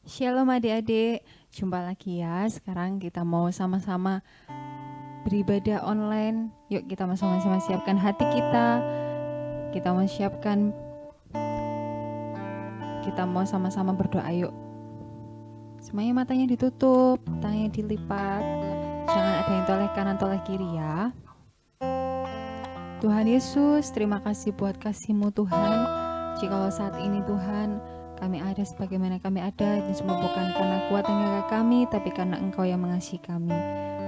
Shalom adik-adik, jumpa lagi ya. Sekarang kita mau sama-sama beribadah online. Yuk kita sama-sama siapkan hati kita. Kita mau sama-sama berdoa yuk. Semuanya matanya ditutup, tangannya dilipat. Jangan ada yang toleh kanan toleh kiri ya. Tuhan Yesus, terima kasih buat kasih-Mu Tuhan. Jikalau saat ini Tuhan, kami ada sebagaimana kami ada, dan semua bukan karena kuat tenaga kami, tapi karena Engkau yang mengasihi kami.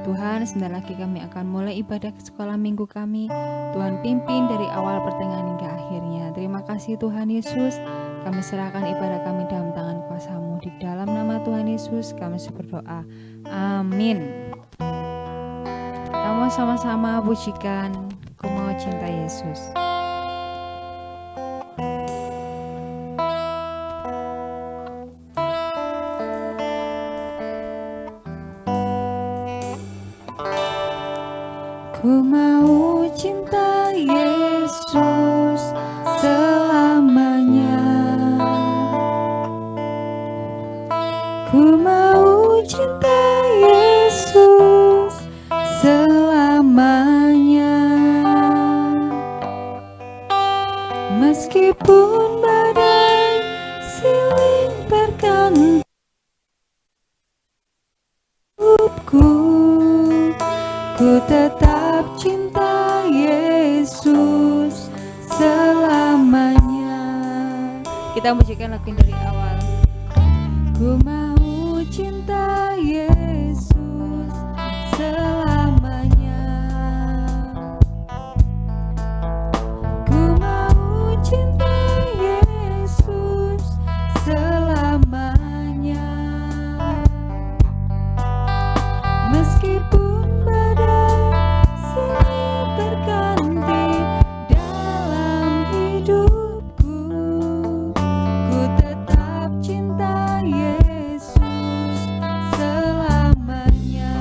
Tuhan, sebentar lagi kami akan mulai ibadah ke sekolah minggu kami. Tuhan pimpin dari awal pertengahan hingga akhirnya. Terima kasih Tuhan Yesus. Kami serahkan ibadah kami dalam tangan kuasa-Mu. Di dalam nama Tuhan Yesus kami berdoa. Amin. Kita mau sama-sama pujikan Ku Mau Cinta Yesus. Ku mau cinta Yesus selamanya. Ku mau cinta Yesus selamanya. Meskipun badai silih berganti hidupku, ku tetap cinta Yesus selamanya. Kita pujikan lagu dari awal. Ku mau cinta Yesus selamanya. Ku mau cinta Yesus selamanya. Meskipun badai silih berganti dalam hidupku, ku tetap cinta Yesus selamanya.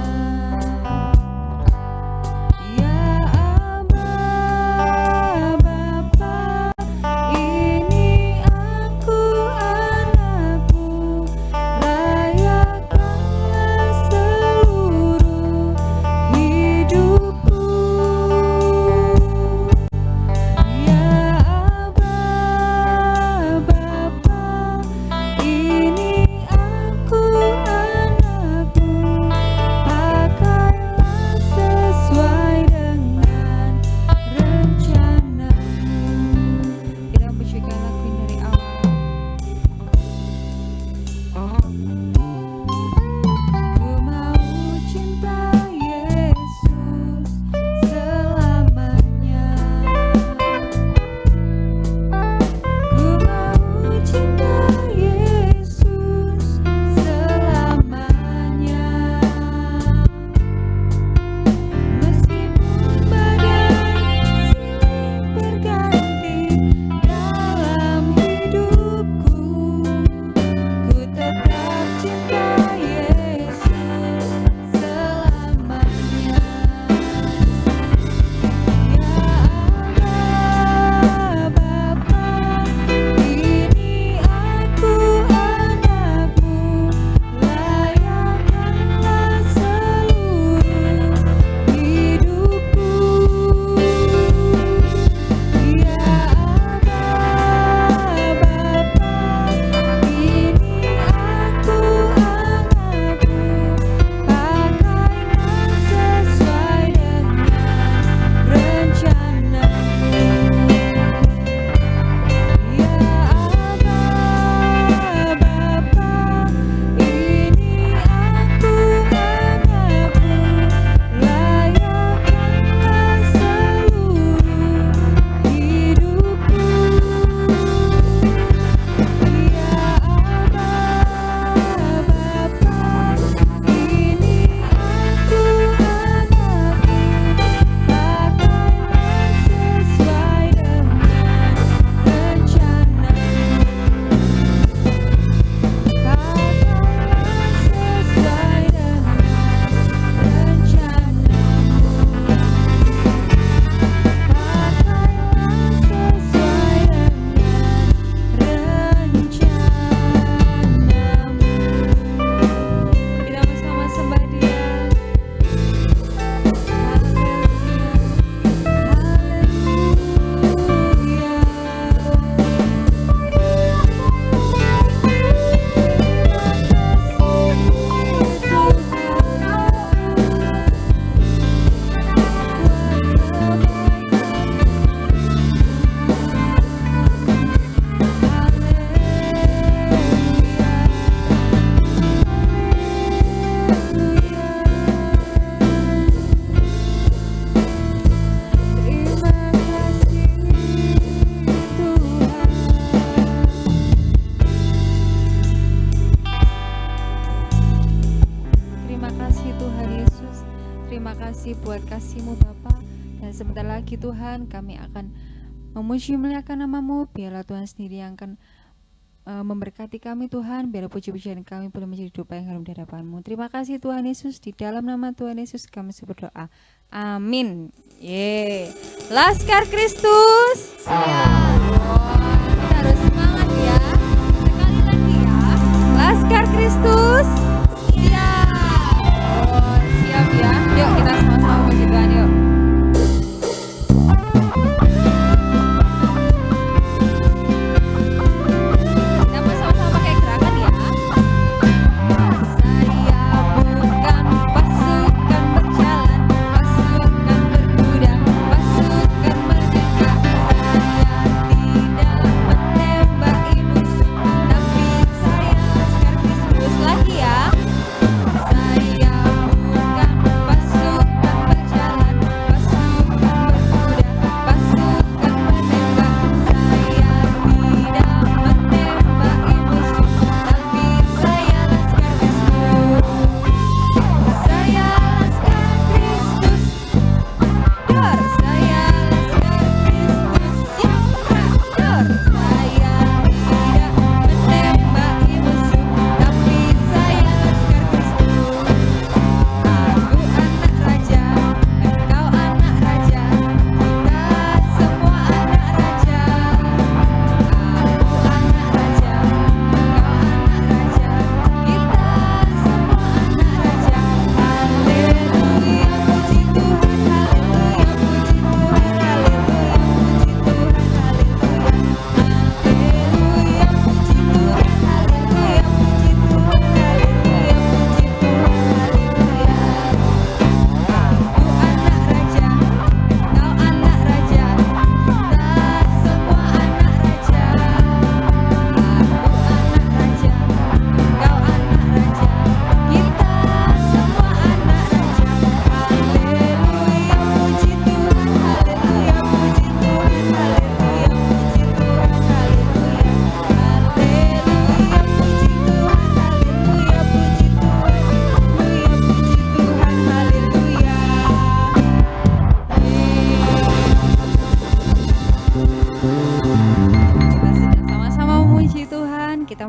kasih buat kasih-Mu Bapa. Dan sebentar lagi Tuhan kami akan memuji muliakan nama-Mu. Biarlah Tuhan sendiri yang akan memberkati kami Tuhan. Biarlah puji-pujian kami boleh menjadi doa yang harum di hadapan-Mu. Terima kasih Tuhan Yesus. Di dalam nama Tuhan Yesus kami berdoa. Amin. Laskar Kristus. Siap. Kita harus semangat ya. Sekali lagi ya. Laskar Kristus. Siap. Siap ya. Yuk kita sama-sama puji Tuhan yuk.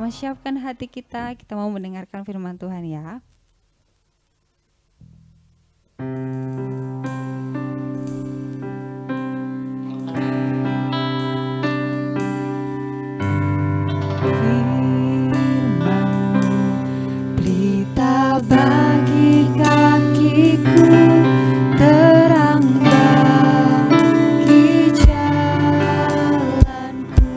Siapkan hati kita mau mendengarkan firman Tuhan ya. Firman-Mu berita bagi kakiku, terang bagi jalanku.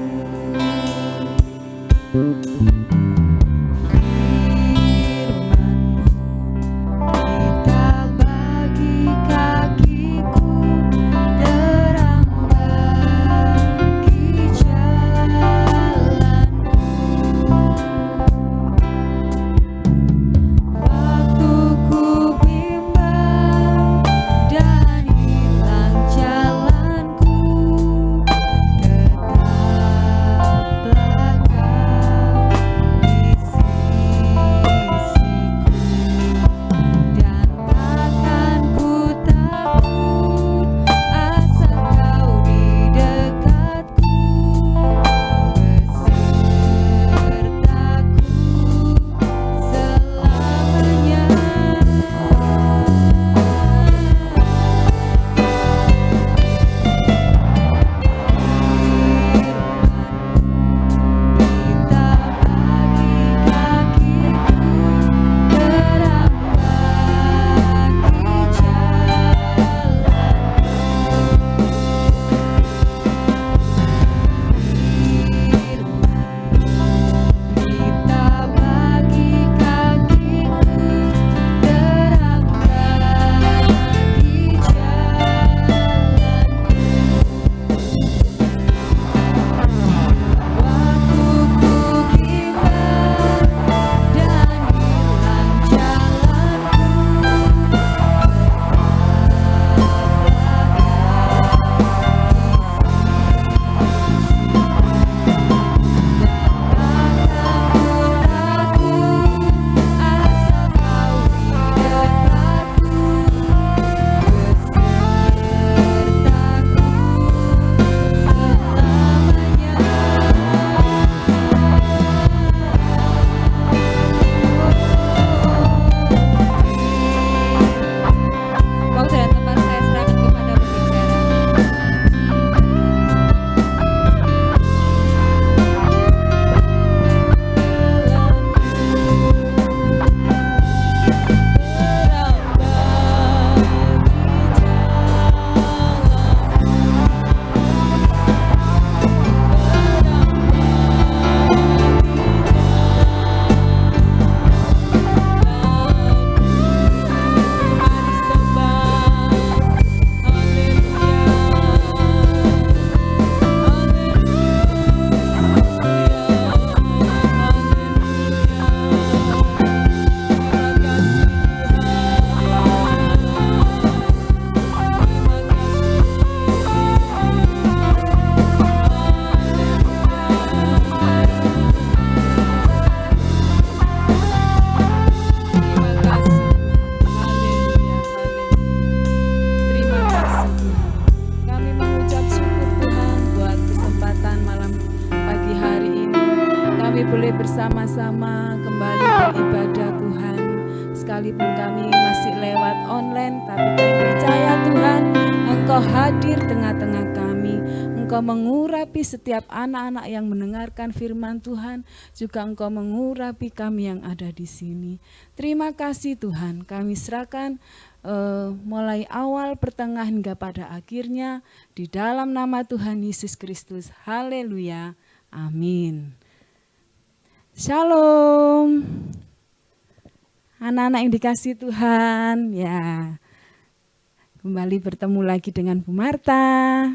boleh bersama-sama kembali beribadah Tuhan. Sekalipun kami masih lewat online, tapi kami percaya Tuhan, Engkau hadir tengah-tengah kami. Engkau mengurapi setiap anak-anak yang mendengarkan firman Tuhan, juga Engkau mengurapi kami yang ada di sini. Terima kasih Tuhan, kami serahkan mulai awal, pertengahan hingga pada akhirnya di dalam nama Tuhan Yesus Kristus. Haleluya. Amin. Shalom. Anak-anak yang dikasih Tuhan, ya. Kembali bertemu lagi dengan Bu Marta.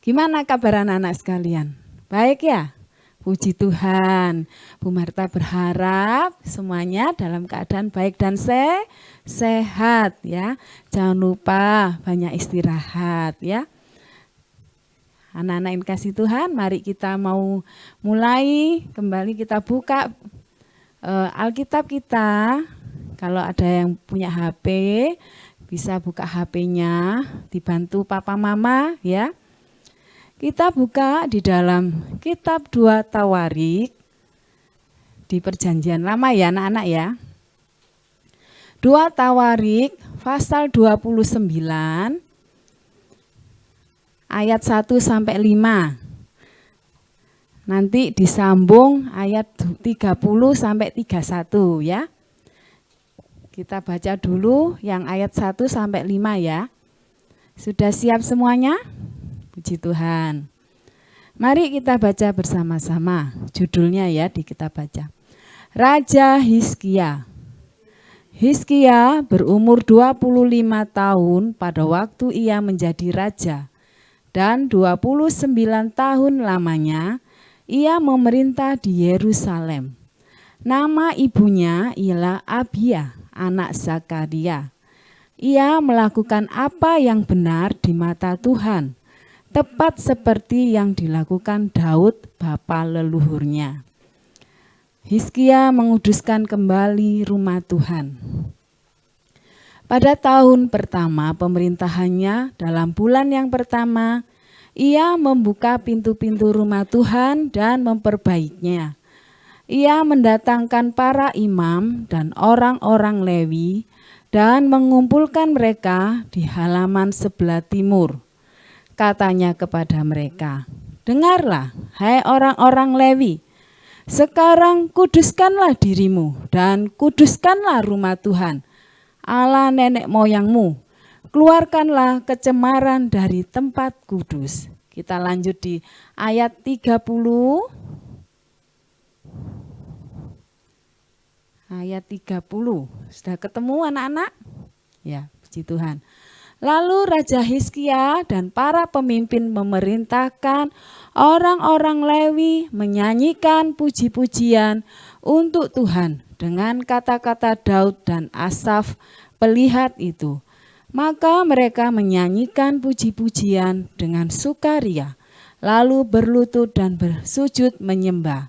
Gimana kabar anak-anak sekalian? Baik ya? Puji Tuhan. Bu Marta berharap semuanya dalam keadaan baik dan sehat ya. Jangan lupa banyak istirahat ya. Anak-anak yang kasih Tuhan, mari kita mau mulai kembali kita buka Alkitab kita. Kalau ada yang punya HP, bisa buka HP-nya, dibantu papa mama ya. Kita buka di dalam kitab 2 Tawarik di Perjanjian Lama ya anak-anak ya. 2 Tawarik pasal 29 ayat 1 sampai 5. Nanti disambung ayat 30 sampai 31 ya. Kita baca dulu yang ayat 1 sampai 5 ya. Sudah siap semuanya? Puji Tuhan. Mari kita baca bersama-sama. Judulnya ya kita baca. Raja Hizkia. Hizkia berumur 25 tahun pada waktu ia menjadi raja. Dan 29 tahun lamanya ia memerintah di Yerusalem. Nama ibunya ialah Abia, anak Zakaria. Ia melakukan apa yang benar di mata Tuhan, tepat seperti yang dilakukan Daud bapa leluhurnya. Hizkia menguduskan kembali rumah Tuhan. Pada tahun pertama pemerintahannya, dalam bulan yang pertama, ia membuka pintu-pintu rumah Tuhan dan memperbaikinya. Ia mendatangkan para imam dan orang-orang Lewi dan mengumpulkan mereka di halaman sebelah timur. Katanya kepada mereka, dengarlah, hai orang-orang Lewi, sekarang kuduskanlah dirimu dan kuduskanlah rumah Tuhan, Allah nenek moyangmu. Keluarkanlah kecemaran dari tempat kudus. Kita lanjut di ayat 30. Ayat 30. Sudah ketemu anak-anak? Ya, puji Tuhan. Lalu Raja Hizkia dan para pemimpin memerintahkan orang-orang Lewi menyanyikan puji-pujian untuk Tuhan dengan kata-kata Daud dan Asaf pelihat itu. Maka mereka menyanyikan puji-pujian dengan sukaria, lalu berlutut dan bersujud menyembah.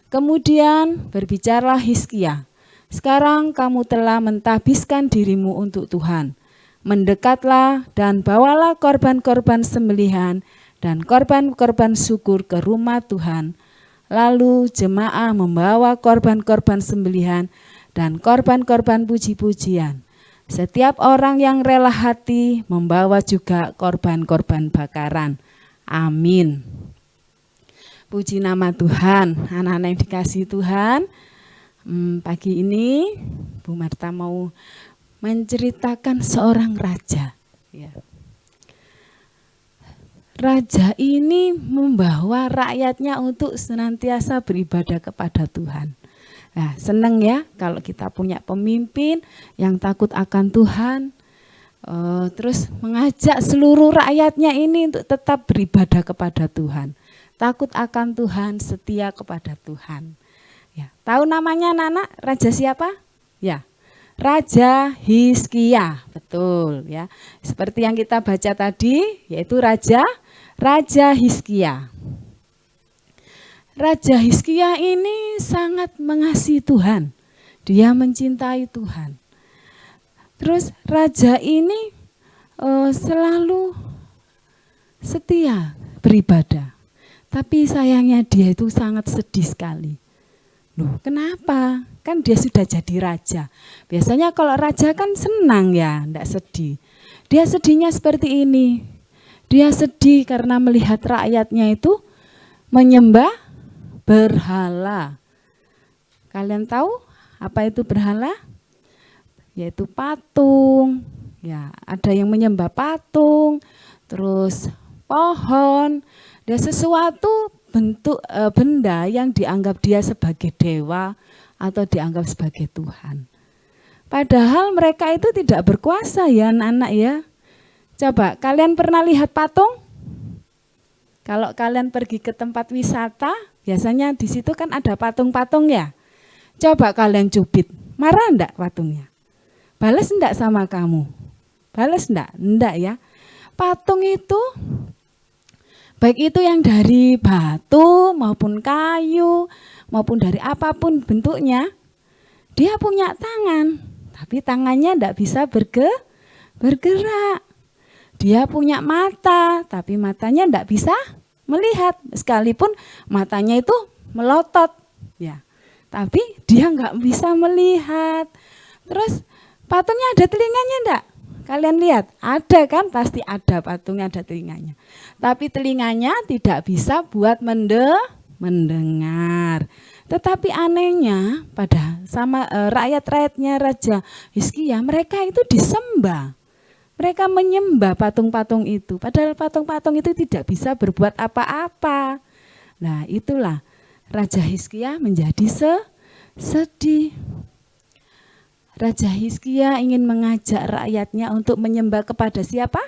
Kemudian berbicaralah Hizkia, sekarang kamu telah mentahbiskan dirimu untuk Tuhan. Mendekatlah dan bawalah korban-korban sembelihan dan korban-korban syukur ke rumah Tuhan. Lalu jemaah membawa korban-korban sembelihan dan korban-korban puji-pujian. Setiap orang yang rela hati membawa juga korban-korban bakaran. Amin. Puji nama Tuhan, anak-anak yang dikasihi Tuhan. Pagi ini Bu Marta mau menceritakan seorang raja. Ya. Raja ini membawa rakyatnya untuk senantiasa beribadah kepada Tuhan. Nah, senang ya kalau kita punya pemimpin yang takut akan Tuhan, terus mengajak seluruh rakyatnya ini untuk tetap beribadah kepada Tuhan, takut akan Tuhan, setia kepada Tuhan. Ya, tahu namanya anak-anak? Raja siapa? Ya, Raja Hizkia, betul ya. Seperti yang kita baca tadi, yaitu Raja Hizkia. Raja Hizkia ini sangat mengasihi Tuhan. Dia mencintai Tuhan. Terus raja ini selalu setia beribadah. Tapi sayangnya dia itu sangat sedih sekali. Loh, kenapa? Kan dia sudah jadi raja. Biasanya kalau raja kan senang ya, enggak sedih. Dia sedihnya seperti ini. Dia sedih karena melihat rakyatnya itu menyembah berhala. Kalian tahu apa itu berhala? Yaitu patung. Ya, ada yang menyembah patung, terus pohon, dan sesuatu bentuk benda yang dianggap dia sebagai dewa atau dianggap sebagai Tuhan. Padahal mereka itu tidak berkuasa ya anak-anak ya. Coba kalian pernah lihat patung? Kalau kalian pergi ke tempat wisata, biasanya di situ kan ada patung-patung ya. Coba kalian cubit, marah enggak patungnya? Balas enggak sama kamu? Balas enggak? Enggak ya. Patung itu, baik itu yang dari batu maupun kayu, maupun dari apapun bentuknya, dia punya tangan. Tapi tangannya enggak bisa bergerak. Dia punya mata, tapi matanya enggak bisa melihat. Sekalipun matanya itu melotot. Ya, tapi dia enggak bisa melihat. Terus patungnya ada telinganya enggak? Kalian lihat, ada kan? Pasti ada patungnya, ada telinganya. Tapi telinganya tidak bisa buat mendengar. Tetapi anehnya pada sama rakyat-rakyatnya Raja Hizkia, mereka itu disembah. Mereka menyembah patung-patung itu. Padahal patung-patung itu tidak bisa berbuat apa-apa. Nah, itulah Raja Hizkia menjadi sedih. Raja Hizkia ingin mengajak rakyatnya untuk menyembah kepada siapa?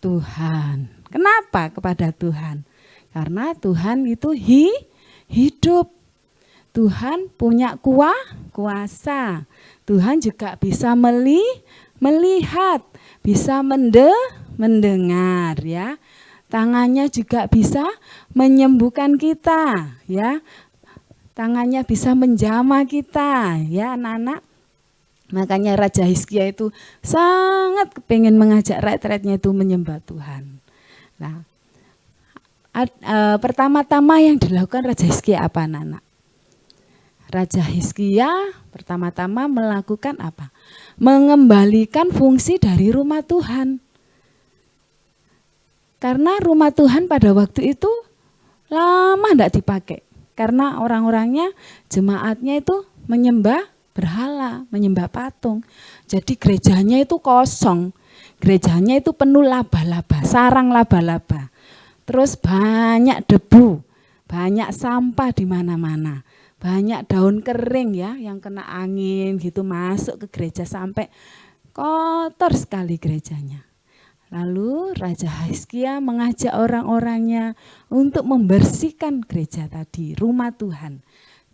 Tuhan. Kenapa kepada Tuhan? Karena Tuhan itu hidup. Tuhan punya kuasa. Tuhan juga bisa melihat, bisa mendengar ya. Tangannya juga bisa menyembuhkan kita ya. Tangannya bisa menjamah kita ya anak-anak. Makanya Raja Hizkia itu sangat pengen mengajak rakyat-rakyatnya itu menyembah Tuhan. Nah, pertama-tama yang dilakukan Raja Hizkia apa anak-anak? Raja Hizkia pertama-tama melakukan apa? Mengembalikan fungsi dari rumah Tuhan. Karena rumah Tuhan pada waktu itu lama tidak dipakai. Karena orang-orangnya, jemaatnya itu menyembah berhala, menyembah patung. Jadi gerejanya itu kosong. Gerejanya itu penuh laba-laba, sarang laba-laba. Terus banyak debu, banyak sampah di mana-mana. Banyak daun kering ya yang kena angin gitu masuk ke gereja sampai kotor sekali gerejanya. Lalu Raja Hizkia mengajak orang-orangnya untuk membersihkan gereja tadi, rumah Tuhan.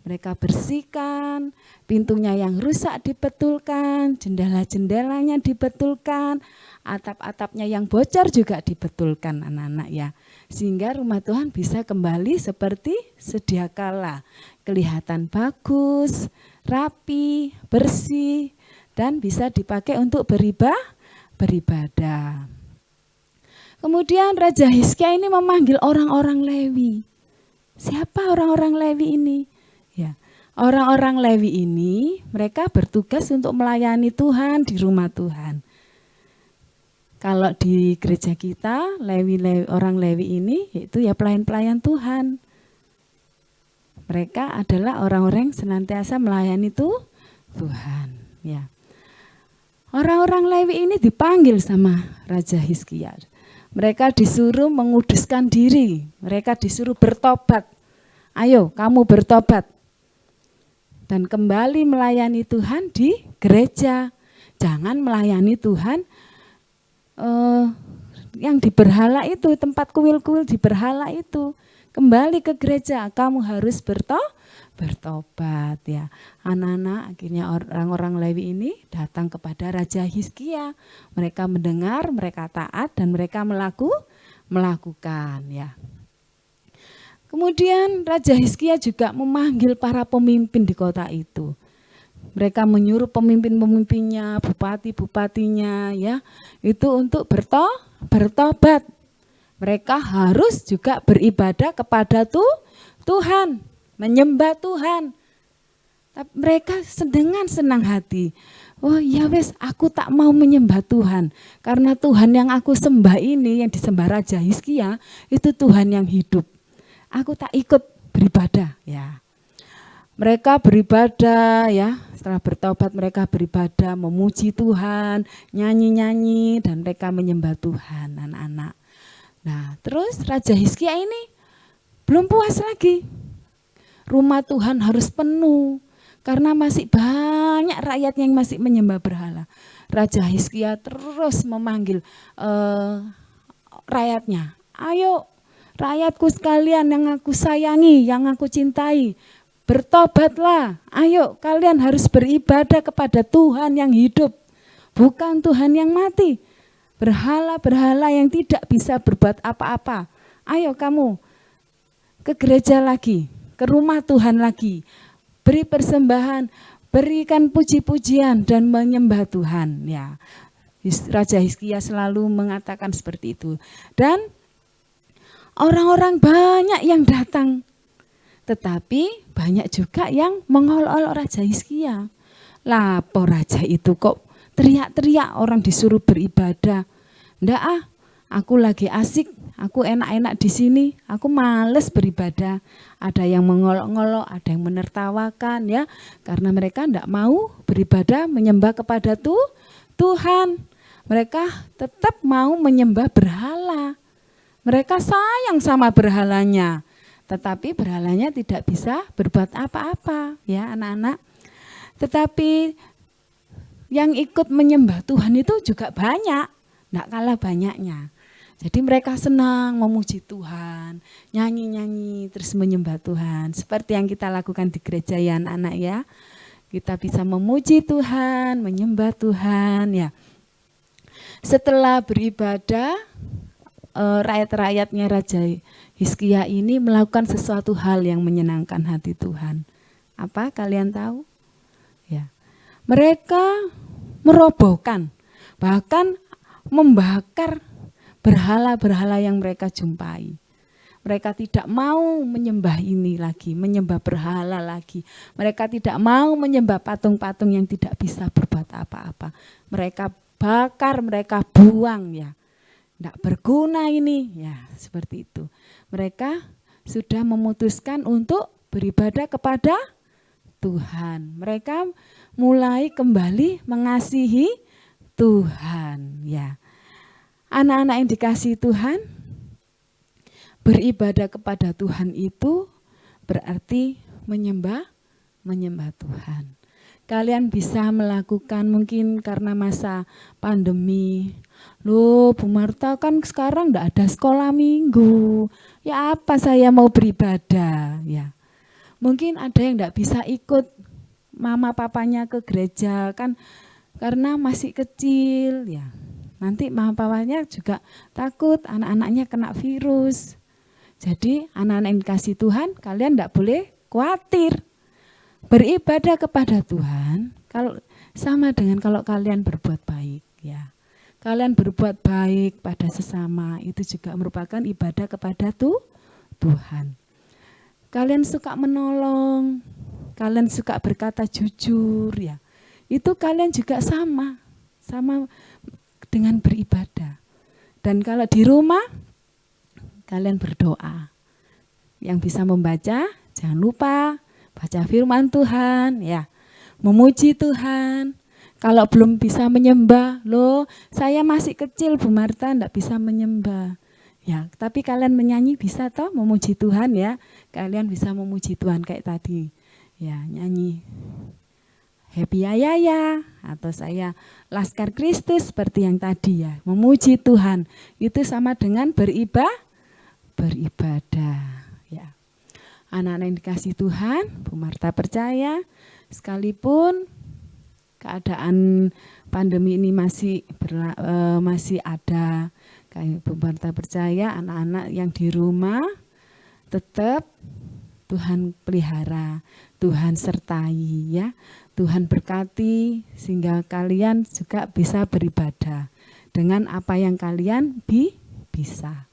Mereka bersihkan, pintunya yang rusak dibetulkan, jendela-jendelanya dibetulkan, atap-atapnya yang bocor juga dibetulkan anak-anak ya. Sehingga rumah Tuhan bisa kembali seperti sedia kala. Kelihatan bagus, rapi, bersih, dan bisa dipakai untuk beribadah. Kemudian Raja Hizkia ini memanggil orang-orang Lewi. Siapa orang-orang Lewi ini? Ya, orang-orang Lewi ini mereka bertugas untuk melayani Tuhan di rumah Tuhan. Kalau di gereja kita, orang Lewi ini yaitu ya pelayan-pelayan Tuhan. Mereka adalah orang-orang yang senantiasa melayani Tuhan. Ya. Orang-orang Lewi ini dipanggil sama Raja Hizkia. Mereka disuruh menguduskan diri, mereka disuruh bertobat. Ayo kamu bertobat. Dan kembali melayani Tuhan di gereja. Jangan melayani Tuhan yang di berhala itu, tempat kuil-kuil di berhala itu. Kembali ke gereja, kamu harus bertobat ya. Anak-anak akhirnya orang-orang Lewi ini datang kepada Raja Hizkia. Mereka mendengar, mereka taat dan mereka melakukan ya. Kemudian Raja Hizkia juga memanggil para pemimpin di kota itu. Mereka menyuruh pemimpin-pemimpinnya, bupati-bupatinya ya, itu untuk bertobat. Mereka harus juga beribadah kepada Tuhan, menyembah Tuhan. Tapi mereka dengan senang hati. Oh ya wes, aku tak mau menyembah Tuhan. Karena Tuhan yang aku sembah ini, yang disembah Raja Hizkia, itu Tuhan yang hidup. Aku tak ikut beribadah. Ya, mereka beribadah ya, setelah bertobat mereka beribadah, memuji Tuhan, nyanyi-nyanyi, dan mereka menyembah Tuhan, anak-anak. Nah, terus Raja Hizkia ini belum puas lagi. Rumah Tuhan harus penuh, karena masih banyak rakyat yang masih menyembah berhala. Raja Hizkia terus memanggil rakyatnya, ayo rakyatku sekalian yang aku sayangi, yang aku cintai, bertobatlah, ayo kalian harus beribadah kepada Tuhan yang hidup, bukan Tuhan yang mati. Berhala-berhala yang tidak bisa berbuat apa-apa. Ayo kamu ke gereja lagi, ke rumah Tuhan lagi, beri persembahan, berikan puji-pujian dan menyembah Tuhan. Ya, Raja Hizkia selalu mengatakan seperti itu. Dan orang-orang banyak yang datang, tetapi banyak juga yang mengolok-olok Raja Hizkia. Lapor raja itu kok teriak-teriak orang disuruh beribadah. Ndak ah, aku lagi asik, aku enak-enak di sini, aku males beribadah. Ada yang mengolok-olok, ada yang menertawakan ya, karena mereka ndak mau beribadah menyembah kepada Tuhan. Mereka tetap mau menyembah berhala. Mereka sayang sama berhalanya, tetapi berhalanya tidak bisa berbuat apa-apa ya anak-anak. Tetapi yang ikut menyembah Tuhan itu juga banyak, tidak kalah banyaknya. Jadi mereka senang memuji Tuhan, nyanyi-nyanyi terus menyembah Tuhan. Seperti yang kita lakukan di gereja ya anak-anak ya. Kita bisa memuji Tuhan, menyembah Tuhan ya. Setelah beribadah, rakyat-rakyatnya Raja Hizkia ini melakukan sesuatu hal yang menyenangkan hati Tuhan. Apa kalian tahu? Ya, mereka merobohkan, bahkan membakar berhala-berhala yang mereka jumpai. Mereka tidak mau menyembah ini lagi, menyembah berhala lagi. Mereka tidak mau menyembah patung-patung yang tidak bisa berbuat apa-apa. Mereka bakar, mereka buang ya. Tidak berguna ini, ya seperti itu. Mereka sudah memutuskan untuk beribadah kepada Tuhan. Mereka mulai kembali mengasihi Tuhan. Ya, anak-anak yang dikasihi Tuhan, beribadah kepada Tuhan itu berarti menyembah Tuhan. Kalian bisa melakukan mungkin karena masa pandemi. Loh Bu Marta kan sekarang enggak ada sekolah minggu. Ya apa saya mau beribadah ya. Mungkin ada yang enggak bisa ikut mama papanya ke gereja kan karena masih kecil ya. Nanti mama papanya juga takut anak-anaknya kena virus. Jadi anak-anak yang dikasih Tuhan kalian enggak boleh khawatir. Beribadah kepada Tuhan kalau sama dengan kalau kalian berbuat baik ya. Kalian berbuat baik pada sesama itu juga merupakan ibadah kepada Tuhan. Kalian suka menolong, kalian suka berkata jujur ya. Itu kalian juga sama dengan beribadah. Dan kalau di rumah kalian berdoa. Yang bisa membaca jangan lupa baca firman Tuhan ya, memuji Tuhan. Kalau belum bisa menyembah, loh saya masih kecil Bu Marta enggak bisa menyembah. Ya, tapi kalian menyanyi bisa toh memuji Tuhan ya. Kalian bisa memuji Tuhan kayak tadi. Ya, nyanyi Happy Ayaya atau saya Laskar Kristus seperti yang tadi ya. Memuji Tuhan itu sama dengan beribadah ya. Anak-anak yang dikasih Tuhan, Bu Marta percaya sekalipun keadaan pandemi ini masih ada, kayak Bu Marta percaya anak-anak yang di rumah tetap Tuhan pelihara, Tuhan sertai ya, Tuhan berkati sehingga kalian juga bisa beribadah dengan apa yang kalian bisa.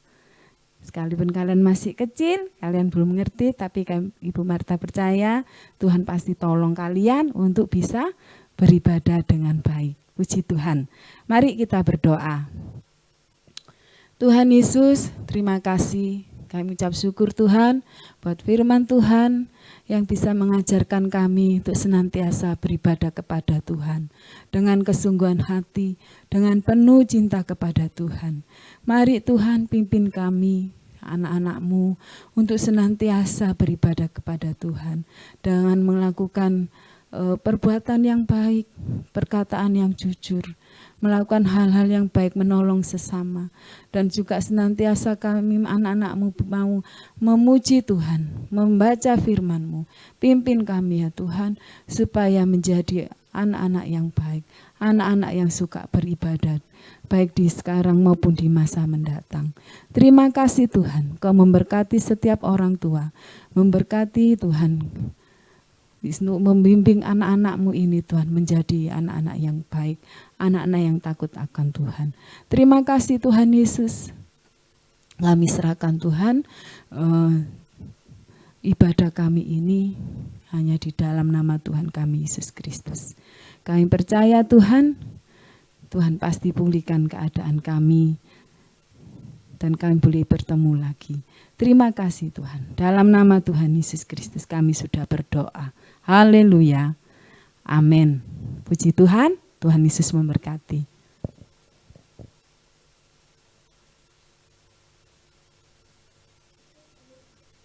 Sekalipun kalian masih kecil, kalian belum mengerti, tapi Ibu Marta percaya Tuhan pasti tolong kalian untuk bisa beribadah dengan baik. Puji Tuhan. Mari kita berdoa. Tuhan Yesus, terima kasih. Kami ucap syukur Tuhan buat firman Tuhan yang bisa mengajarkan kami untuk senantiasa beribadah kepada Tuhan dengan kesungguhan hati, dengan penuh cinta kepada Tuhan. Mari Tuhan pimpin kami, anak-anak-Mu, untuk senantiasa beribadah kepada Tuhan dengan melakukan perbuatan yang baik, perkataan yang jujur, melakukan hal-hal yang baik, menolong sesama, dan juga senantiasa kami anak-anak-Mu mau memuji Tuhan, membaca firman-Mu. Pimpin kami ya Tuhan, supaya menjadi anak-anak yang baik, anak-anak yang suka beribadat, baik di sekarang maupun di masa mendatang. Terima kasih Tuhan, Kau memberkati setiap orang tua, memberkati Tuhan, membimbing anak-anak-Mu ini Tuhan menjadi anak-anak yang baik, anak-anak yang takut akan Tuhan. Terima kasih Tuhan Yesus. Kami serahkan Tuhan ibadah kami ini hanya di dalam nama Tuhan kami Yesus Kristus. Kami percaya Tuhan, Tuhan pasti pulihkan keadaan kami dan kami boleh bertemu lagi. Terima kasih Tuhan. Dalam nama Tuhan Yesus Kristus kami sudah berdoa. Haleluya. Amin. Puji Tuhan, Tuhan Yesus memberkati.